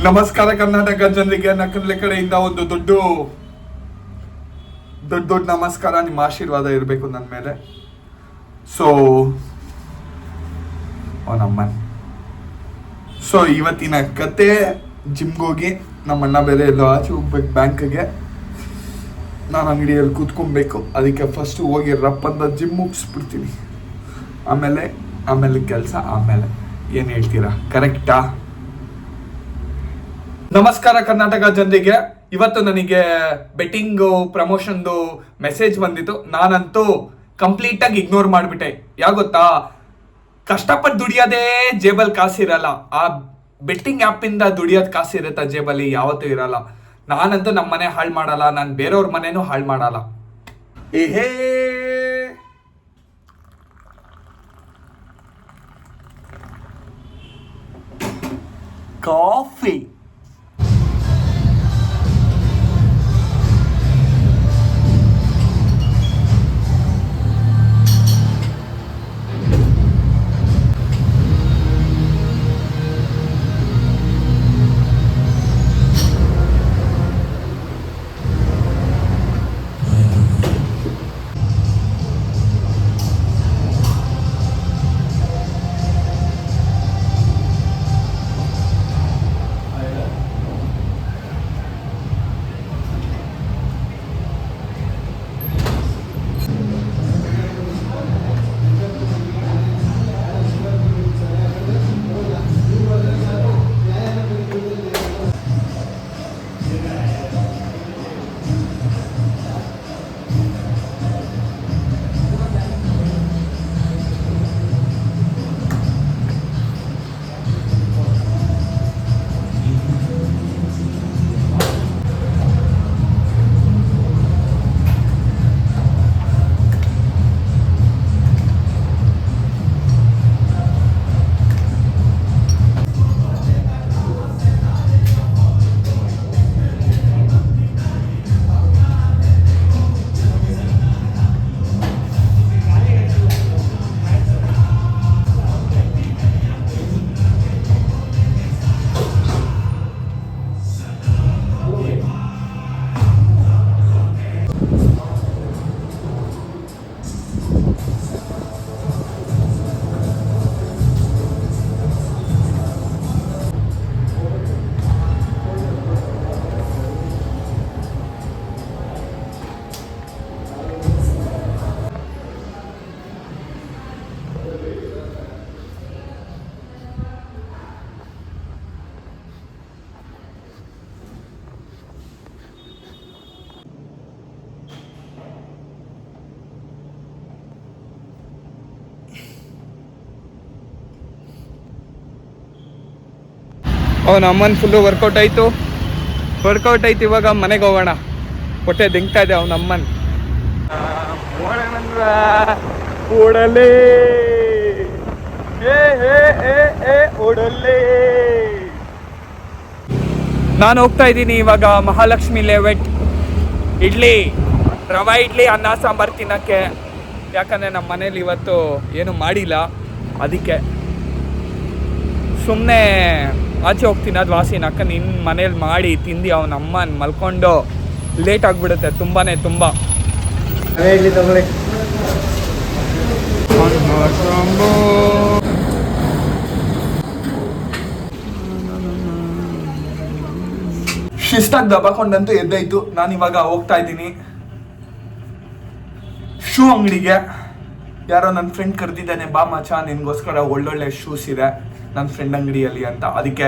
ನಮಸ್ಕಾರ ಕರ್ನಾಟಕ ಜನರಿಗೆ ನಕ್ಕಲೆ ಕಡೆಯಿಂದ ಒಂದು ದೊಡ್ಡ ನಮಸ್ಕಾರ. ನಿಮ್ಮ ಆಶೀರ್ವಾದ ಇರಬೇಕು ನನ್ನ ಮೇಲೆ. ಸೊ ಇವತ್ತಿನ ಕತೆ, ಜಿಮ್ಗೆ ಹೋಗಿ ನಮ್ಮಣ್ಣ ಬೇರೆ ಎಲ್ಲೋ ಆಚೆ ಹೋಗ್ಬೇಕು ಬ್ಯಾಂಕ್ಗೆ, ನಾನು ಅಂಗಡಿಯಲ್ಲಿ ಕೂತ್ಕೊಬೇಕು. ಅದಕ್ಕೆ ಫಸ್ಟ್ ಹೋಗಿ ರಪ್ಪ ಅಂತ ಜಿಮ್ ಮುಗಿಸ್ಬಿಡ್ತೀನಿ, ಆಮೇಲೆ ಕೆಲಸ. ಆಮೇಲೆ ಏನು ಹೇಳ್ತೀರಾ? ಕರೆಕ್ಟಾ? ನಮಸ್ಕಾರ ಕರ್ನಾಟಕ ಜನರಿಗೆ. ಇವತ್ತು ನನಗೆ ಬೆಟ್ಟಿಂಗು ಪ್ರಮೋಷನ್ದು ಮೆಸೇಜ್ ಬಂದಿತ್ತು. ನಾನಂತೂ ಕಂಪ್ಲೀಟಾಗಿ ಇಗ್ನೋರ್ ಮಾಡಿಬಿಟ್ಟೆ. ಯಾಕೆ ಗೊತ್ತಾ? ಕಷ್ಟಪಟ್ಟು ದುಡಿಯೋದೇ ಜೇಬಲ್ಲಿ ಕಾಸಿರಲ್ಲ. ಆ ಬೆಟ್ಟಿಂಗ್ ಆ್ಯಪಿಂದ ದುಡಿಯೋದು ಕಾಸಿರುತ್ತೆ ಜೇಬಲ್ಲಿ, ಯಾವತ್ತೂ ಇರಲ್ಲ. ನಾನಂತೂ ನಮ್ಮ ಮನೆ ಹಾಳು ಮಾಡಲ್ಲ, ನಾನು ಬೇರೆಯವ್ರ ಮನೆನೂ ಹಾಳು ಮಾಡಲ್ಲ. ಏಹೇ ಕಾಫಿ. ಅವನ ಅಮ್ಮನ ಫುಲ್ಲು ವರ್ಕೌಟ್ ಆಯಿತು. ಇವಾಗ ಮನೆಗೆ ಹೋಗೋಣ. ಹೊಟ್ಟೆ ದಿಂಗ್ತಾ ಇದೆ ಅವನ ಅಮ್ಮನ. ಓಡಲೇ ಓಡಲೇ. ನಾನು ಹೋಗ್ತಾ ಇದ್ದೀನಿ ಇವಾಗ ಮಹಾಲಕ್ಷ್ಮಿ ಲೇಔಟ್. ರವಾ ಇಡ್ಲಿ ಅನ್ನ ಸಾಂಬಾರು ತಿನ್ನೋಕ್ಕೆ. ಯಾಕಂದರೆ ನಮ್ಮ ಮನೇಲಿ ಇವತ್ತು ಏನು ಮಾಡಿಲ್ಲ, ಅದಕ್ಕೆ ಸುಮ್ಮನೆ ಆಚೆ ಹೋಗ್ತೀನಿ. ಅದು ವಾಸಿನ ಅಕ್ಕ ನಿನ್ನ ಮನೇಲಿ ಮಾಡಿ ತಿಂದು ಅವನ ಅಮ್ಮನ ಮಲ್ಕೊಂಡು ಲೇಟ್ ಆಗಿಬಿಡುತ್ತೆ ತುಂಬ. ಇಡ್ಲಿ ತಗೊಳ್ಳಿ. ಶಿಸ್ತಾಗಿ ದಬಾಕೊಂಡಂತೂ ಎದ್ದಾಯ್ತು. ನಾನಿವಾಗ ಹೋಗ್ತಾ ಇದ್ದೀನಿ ಶೂ ಅಂಗಡಿಗೆ. ಯಾರೋ ನನ್ನ ಫ್ರೆಂಡ್ ಕರೆದಿದ್ದಾನೆ, ಬಾ ಮಚ ನಿನ್ಗೋಸ್ಕರ ಒಳ್ಳೊಳ್ಳೆ ಶೂಸ್ ಇದೆ ನನ್ನ ಫ್ರೆಂಡ್ ಅಂಗಡಿಯಲ್ಲಿ ಅಂತ. ಅದಕ್ಕೆ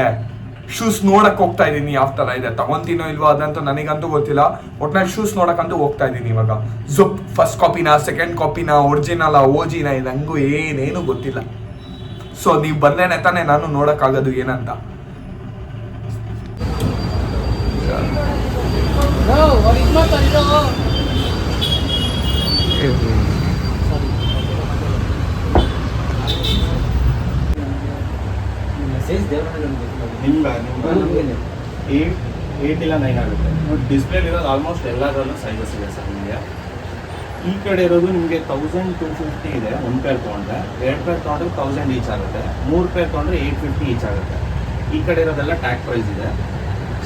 ಶೂಸ್ ನೋಡಕ್ ಹೋಗ್ತಾ ಇದ್ದೀನಿ. ಯಾವ ಥರ ಇದೆ, ತಗೊಂತೀನೋ ಇಲ್ವೋ ಅದಂತೂ ನನಗಂತೂ ಗೊತ್ತಿಲ್ಲ. ಒಟ್ನಲ್ಲಿ ಶೂಸ್ ನೋಡಕ್ಕಂತೂ ಹೋಗ್ತಾ ಇದ್ದೀನಿ ಇವಾಗ. ಜುಪ್ ಫಸ್ಟ್ ಕಾಪಿನಾ, ಸೆಕೆಂಡ್ ಕಾಪಿನಾ, ಒರಿಜಿನಲ್ ಓಜಿನ, ಇದು ನಂಗೂ ಏನೇನು ಗೊತ್ತಿಲ್ಲ. ಸೊ ನೀವು ಬಂದೇನೆ ತಾನೇ ನಾನು ನೋಡೋಕ್ಕಾಗೋದು ಏನಂತ. ನಿಮ್ಗೆ 8 ಇಲ್ಲ 9 ಆಗುತ್ತೆ. ಡಿಸ್ಪ್ಲೇ ಇರೋದು ಆಲ್ಮೋಸ್ಟ್ ಎಲ್ಲದರಲ್ಲೂ ಸೈಜಸ್ ಇದೆ ಸರ್. ನಿಮಗೆ ಈ ಕಡೆ ಇರೋದು ನಿಮಗೆ 1250 ಇದೆ. 1 ಪೇರ್ ತೊಗೊಂಡ್ರೆ, 2 ಪೇರ್ ತೊಗೊಂಡ್ರೆ 1000 ಈಚ್ ಆಗುತ್ತೆ. 3 ಪೇರ್ ತೊಗೊಂಡ್ರೆ 850 ಈಚ್ ಆಗುತ್ತೆ. ಈ ಕಡೆ ಇರೋದೆಲ್ಲ ಟ್ಯಾಗ್ ಪ್ರೈಸ್ ಇದೆ.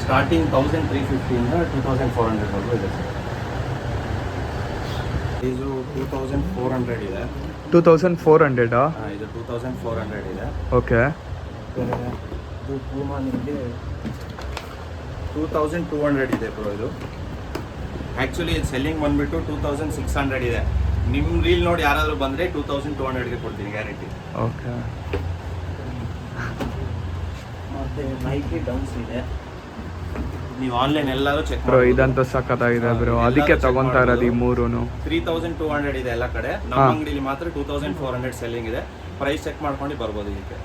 ಸ್ಟಾರ್ಟಿಂಗ್ 1350 ಇಂದ 2400 ವರೆಗೂ ಇದೆ ಸರ್. ಇದು 2400 ಇದೆ. 2400 ಇದು 2400 ಇದೆ. ಓಕೆ. ಇದು ಪೂಮಾ ನಿಮಗೆ 2200 ಇದೆ ಬ್ರೋ. ಇದು ಆ್ಯಕ್ಚುಲಿ ಇದು ಸೆಲ್ಲಿಂಗ್ ಬಂದುಬಿಟ್ಟು 2600 ಇದೆ. ನಿಮ್ಮ ರೀಲ್ ನೋಡಿ ಯಾರಾದರೂ ಬಂದರೆ 2200ಗೆ ಕೊಡ್ತೀನಿ ಗ್ಯಾರಂಟಿ. ಓಕೆ. ಮತ್ತು ನೈಕಿ ಡೌನ್ಸ್ ಇದೆ. ನೀವು ಆನ್ಲೈನ್ ಎಲ್ಲರೂ ಚೆಕ್ ಬ್ರೋ ಇದಂತೂ ಸಖತ್ತಾಗಿದೆ ಬ್ರೋ, ಅದಕ್ಕೆ ತಗೊಂತಾ ಇರೋದು ಈ ಮೂರೂ. 3200 ಇದೆ ಎಲ್ಲ ಕಡೆ. ನಮ್ಮ ಅಂಗಡಿಲಿ ಮಾತ್ರ 2400 ಸೆಲ್ಲಿಂಗ್ ಇದೆ. ಪ್ರೈಸ್ ಚೆಕ್ ಮಾಡ್ಕೊಂಡು ಬರ್ಬೋದು ಇದಕ್ಕೆ.